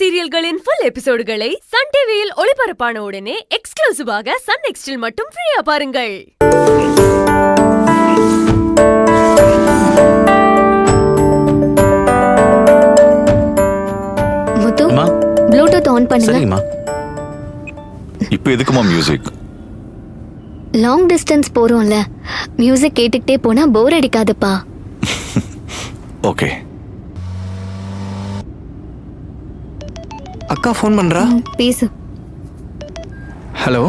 சீரியல்களின் full எபிசோடுகளை Sun டிவியில் ஒளிபரப்பான உடனே எக்ஸ்க்ளூசிவாக சன் நெக்ஸ்டில் மட்டும் ஃப்ரீயா பாருங்கள். முத்து, ப்ளூடூத் ஆன் பண்ணுங்க. சரிம்மா. இப்போ எதுக்குமா மியூசிக்? லாங் டிஸ்டன்ஸ் போறோம்ல, மியூசிக் கேட்டுக்கிட்டே போனா போர் அடிக்காதுப்பா. ஓகே. அக்கா ஃபோன் பண்றா. பேசு. ஹலோ.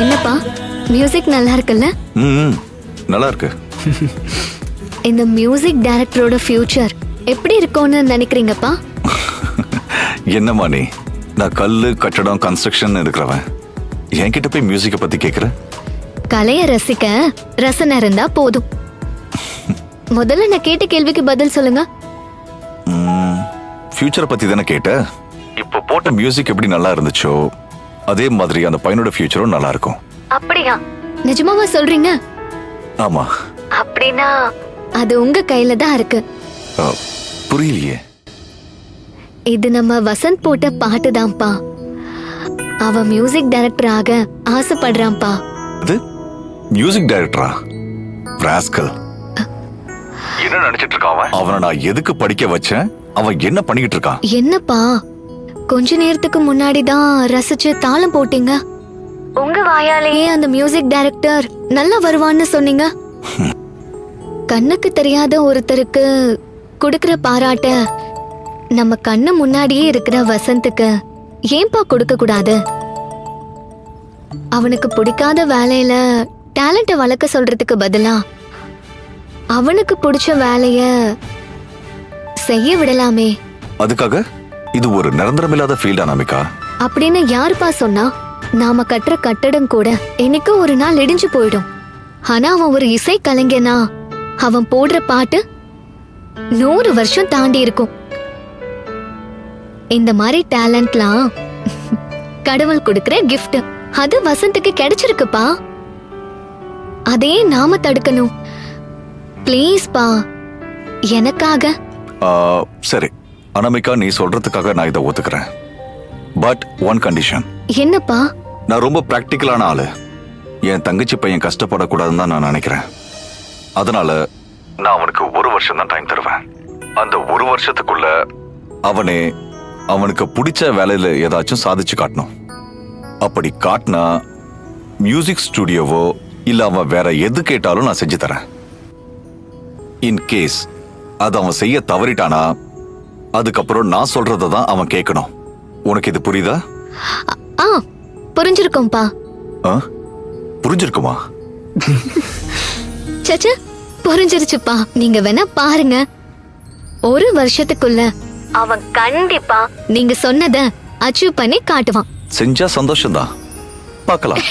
என்னப்பா, மியூசிக் நல்லா இருக்குல்ல? நல்லா இருக்கு. இந்த மியூசிக் டைரக்டரோட ஃபியூச்சர் எப்படி இருக்கும்னு நினைக்கிறீங்கப்பா? என்னம்மா நீ? நான் கல்லு கட்டடம் கன்ஸ்ட்ரக்ஷன் இருக்கிறவன், என்கிட்ட போய் மியூசிக்கை பத்தி கேக்குற? கலைய ரசிக்க ரசனை இருந்தா போதும். முதல்ல நான் கேட்ட கேள்விக்கு பதில் சொல்லுங்க. ஃபியூச்சரை பத்தி தானே கேட்ட. இப்போ போட்ட மியூசிக் எப்படி நல்லா இருந்துச்சோ அதே மாதிரி அந்த பையனோட ஃபியூச்சரும் நல்லா இருக்கும். அப்படியா? நிஜமாவா சொல்றீங்க? ஆமா. அப்படின்னா அது உங்க கையில தான் இருக்கு. புரியலையே. இது நம்ம வசந்த் போட்ட பாட்டு தான்ப்பா. அவ மியூசிக் டைரக்டர் ஆக ஆசைப்படுறான்ப்பா. அது மியூசிக் டைரக்டரா? ராஸ்கல். என்ன நினைச்சிட்டு இருக்கான்? அவனை நான் எதுக்கு படிக்க வச்சேன்? அவன் என்ன பண்ணிக்கிட்டு இருக்கான்? என்னப்பா, கொஞ்ச நேரத்துக்கு முன்னாடி தான் ரசிச்சு தாளம் போட்டீங்க. உங்க வாயாலேயே அந்த மியூசிக் டைரக்டர் நல்லா வருவான்னு சொன்னீங்க. கண்ணுக்கு தெரியாத ஒருத்தருக்கு கொடுக்கிற பாராட்ட நம்ம கண்ணு முன்னாடியே இருக்கிற வசந்துக்கு ஏன்பா கொடுக்க கூடாது? அவனுக்கு பிடிக்காத வேலையில டேலண்ட வளர்க்க சொல்றதுக்கு பதிலா அவனுக்கு பிடிச்ச வேலைய செய்ய விடலாமே. அதுக்காக இது ஒரு நிரந்தரமில்லாத ஃபீல்டா நமிகா? அப்படின்னு யாருப்பா சொன்னா? நாம கட்டுற கட்டடம் கூட என்னைக்கு ஒரு நாள் இடிஞ்சு போயிடும். ஆனா அவன் ஒரு இசை கலைஞனா, அவன் போடுற பாட்டு 100 வருஷம் தாண்டி இருக்கும். இந்த மாதிரி டேலண்ட்லாம் கடவுள் கொடுக்கிற கிஃப்ட். அது வசந்துக்கு கிடைச்சிருக்குப்பா. அதே நாம தடுக்கணும். ப்ளீஸ் பா, எனக்காக. சரி அனாமிகா, நீ சொல்றதுக்காக நான் இதை ஒத்துக்கிறேன். But one condition. என்னப்பா? நான் ரொம்ப பிராக்டிக்கலான ஆளு. என் தங்கச்சி பையன் கஷ்டப்படக்கூடாதுன்னு தான் நான் நினைக்கிறேன். அதனால நான் அவனுக்கு 1 வருஷம் தான் டைம் தருவேன். அந்த 1 வருஷத்துக்குள்ள அவனுக்கு பிடிச்ச வேலையில ஏதாச்சும் சாதிச்சு காட்டணும். அப்படி காட்டினா மியூசிக் ஸ்டுடியோவோ இல்ல அவன் வேற எது கேட்டாலும் நான் செஞ்சு தரேன். இன் கேஸ் அது அவன் செய்ய தவறிட்டானா அதுக்கப்புறம் நான் சொல்றதை தான் அவன் கேட்கணும். உனக்கு இது புரியுதா? புரிஞ்சிருக்கும்பா. புரிஞ்சிருக்குமா? சச்ச, புரிஞ்சிருச்சுப்பா. நீங்க வேணா பாருங்க, 1 வருஷத்துக்குள்ள அவன் கண்டிப்பா நீங்க சொன்னத அச்சீவ் பண்ணி காட்டுவான். செஞ்சா சந்தோஷம்தான், பார்க்கலாம்.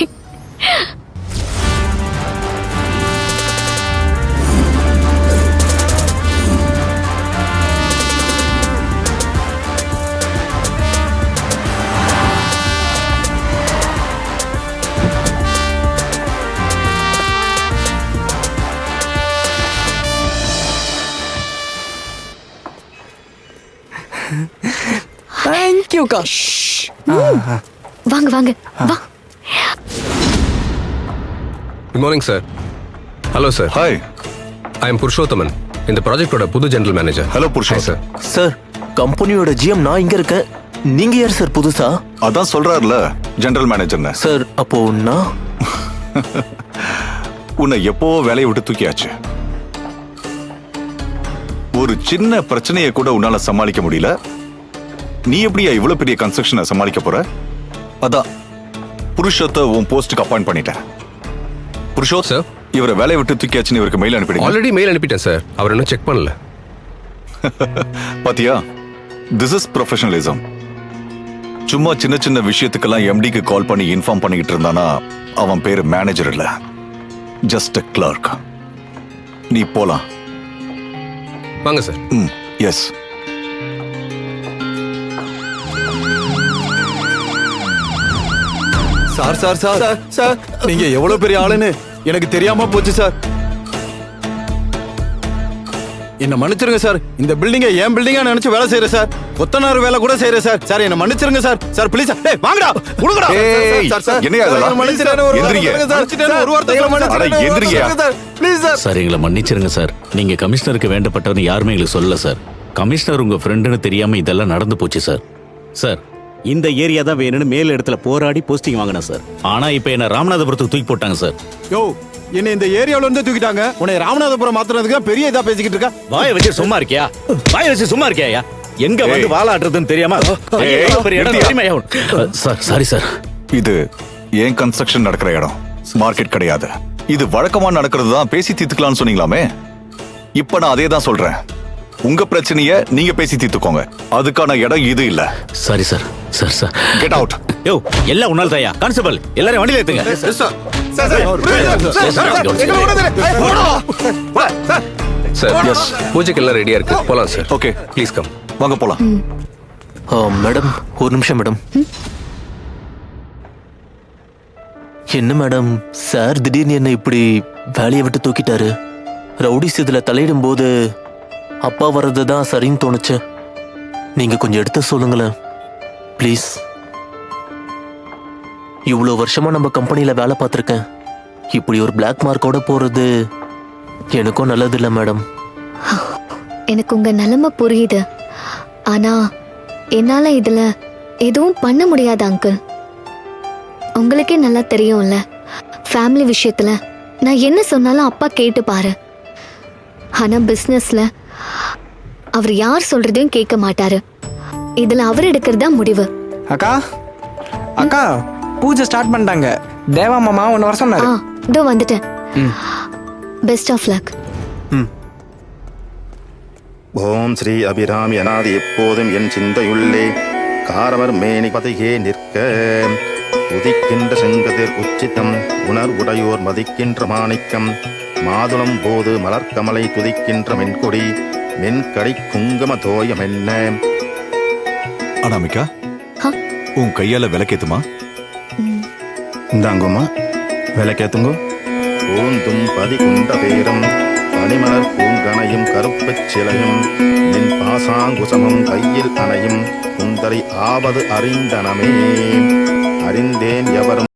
Thank you அக்கா. வாங்க வாங்க வா. Good morning sir. Hello sir. Hi. I am Purushothaman, இந்த ப்ராஜெக்டோட புது ஜெனரல் மேனேஜர். ஹலோ புருஷா. சார். சார், கம்பெனியோட ஜிஎம் நான் இங்க இருக்கேன். நீங்க யார் சார் புதுசா? அதான் சொல்றாருல ஜெனரல் மேனேஜர்னு. சார் அப்போ நான் உன்னை எப்போ வேலையை விட்டு தூக்கியாச்சு. ஒரு சின்ன பிரச்சனையை கூட உன்னால சமாளிக்க முடியல. நீ எப்படியா இவ்வளவு பெரிய கன்ஸ்ட்ரக்ஷனை சமாளிக்க போற? அதான் புருஷத்தை உன் போஸ்டுக்கு அப்பாயிண்ட் பண்ணிட்டேன். புருஷோத் சார், இவரை வேலையை விட்டு தூக்கியாச்சுன்னு இவருக்கு மெயில் அனுப்பிடுங்க. ஆல்ரெடி மெயில் அனுப்பிட்டேன் சார், அவர் இன்னும் செக் பண்ணல. பாத்தியா, திஸ் இஸ் ப்ரொஃபஷனலிசம். சும்மா சின்ன சின்ன விஷயத்துக்கெல்லாம் எம்டிக்கு கால் பண்ணி இன்ஃபார்ம் பண்ணிக்கிட்டு இருந்தானா அவன் பேரு மேனேஜர் இல்ல, ஜஸ்ட் a clerk. நீ போலாம். வாங்க சார். ம், yes. Sir sir sir sir நீங்க எவ்வளவு பெரிய ஆளுன்னு எனக்கு தெரியாம போச்சு சார். என்ன மன்னிச்சிருங்க சார். இந்த பில்டிங்கை என் பில்டிங்கா நினைச்சு வேலை செய்யற சார். கொத்தனார் வேலை கூட செய்யற சார். சார் என்ன மன்னிச்சிருங்க சார். Sir please sir. டேய் வாங்கடா. குடுங்கடா. ஏய், சார் சார் என்னையா இதெல்லாம்? மன்னிச்சிருங்க. எந்திரிங்க. ஒரு வார்த்தை அட, எந்திரிங்க. Sir please sir. சார் எங்களை மன்னிச்சிருங்க சார். நீங்க கமிஷனருக்கு வேண்டப்பட்டவன்னு யாருமே எங்களுக்கு சொல்லல சார். கமிஷனர் உங்க ஃப்ரெண்டுன்னு தெரியாம இதெல்லாம் நடந்து போச்சு சார். சார் இந்த ஏரியா தான் வேணும்னு மேல் இடத்துல போராடி போஸ்டிங் வாங்கினேன் சார். ஆனா இப்ப என்ன ராமநாதபுரத்துக்கு தூக்கி போட்டாங்க சார். யோ என்ன இந்த ஏரியாவுல இருந்து தூக்கிட்டாங்க. உன்னை ராமநாதபுரம் மாத்துறதுக்கு பெரிய இதா பேசிக்கிட்டு இருக்கா. வாயை வச்சு சும்மா இருக்கியா? வாயை வச்சு சும்மா இருக்கியா? எங்க வந்து வாலாட்டுறதுன்னு தெரியாம பெரிய இடம் தெரியுமா? Sir sorry sir. இது ஏன் கன்ஸ்ட்ரக்ஷன் நடக்கிற இடம், மார்க்கெட் கிடையாது. இது வழக்கமா நடக்கிறது தான். பேசி தீர்த்துக்கலாம்னு சொன்னீங்களாமே. இப்ப நான் அதே தான் சொல்றேன். உங்க பிரச்சனைய நீங்க பேசி தீர்த்துக்கோங்க. அதுக்கான இடம் இது இல்ல. Sorry sir. Sir sir get out. யோ எல்லாம் உன்னால தாயா. கான்ஸ்டபிள் எல்லாரும் வண்டியில ஏத்துங்க. சார் எஸ், பூஜைக்கு எல்லாம் ரெடியா இருக்கு. போலாம் சார். Okay, please come. வாங்க போலாம். மேடம் ஒரு நிமிஷம் மேடம். என்ன மேடம் சார் திடீர்னு என்ன இப்படி வேலையை விட்டு தூக்கிட்டாரு? ரவுடிஸ் இதுல தலையிடும் போது அப்பா வர்றது தான் சரின்னு தோணுச்சு. நீங்க கொஞ்சம் எடுத்து சொல்லுங்களேன் ப்ளீஸ். இவ்வளோ வருஷமா நம்ம கம்பெனியில வேலை பார்த்துருக்கேன். இப்படி ஒரு பிளாக் மார்க்கோட போறது எனக்கும் நல்லது இல்லை மேடம். எனக்கு உங்க நிலைமை புரியுது. ஆனா என்னால இதுல எதுவும் பண்ண முடியாது அங்கிள். உங்களுக்கே நல்லா தெரியும்ல, ஃபேமிலி விஷயத்துல நான் என்ன சொன்னாலும் அப்பா கேட்டு பாரு. ஆனா பிசினஸ்ல அவர் யார் சொல்றதையும் கேட்க மாட்டாரு. இதுல அவர் எடுக்கிறதா முடிவு. அக்கா அக்கா பூஜை ஸ்டார்ட் பண்ணிட்டாங்க. தேவா மாமா ஒன்று வர சொன்னாரு. இதோ வந்துட்டேன். Best of luck. Om Sri Abirami அநாதி எப்போதும் என் சிந்தையுள்ளே காரவர் மேனி பதையே நிற்க உதிக்கின்ற செங்கதிர் உச்சிதம் உணர்வுடையோர் மதிக்கின்ற மாணிக்கம் மாதுளம் போது மலர்கமலை துதிக்கின்ற மென்கொடி மென்கடை குங்கும தோயம் என்ன. அனாமிகா, உன் கையால விளக்கேத்துமா? இந்தாங்கம்மா விளக்கேத்துங்கோ. பூந்தும் பதி குண்ட பேரும் பனிமலர் பூங்கனையும் கருப்புச் சிலையும் நின் பாசாங்குசமும் கையில் அணையும் குந்தரை ஆவது அறிந்தனமே அறிந்தேன் எவரும்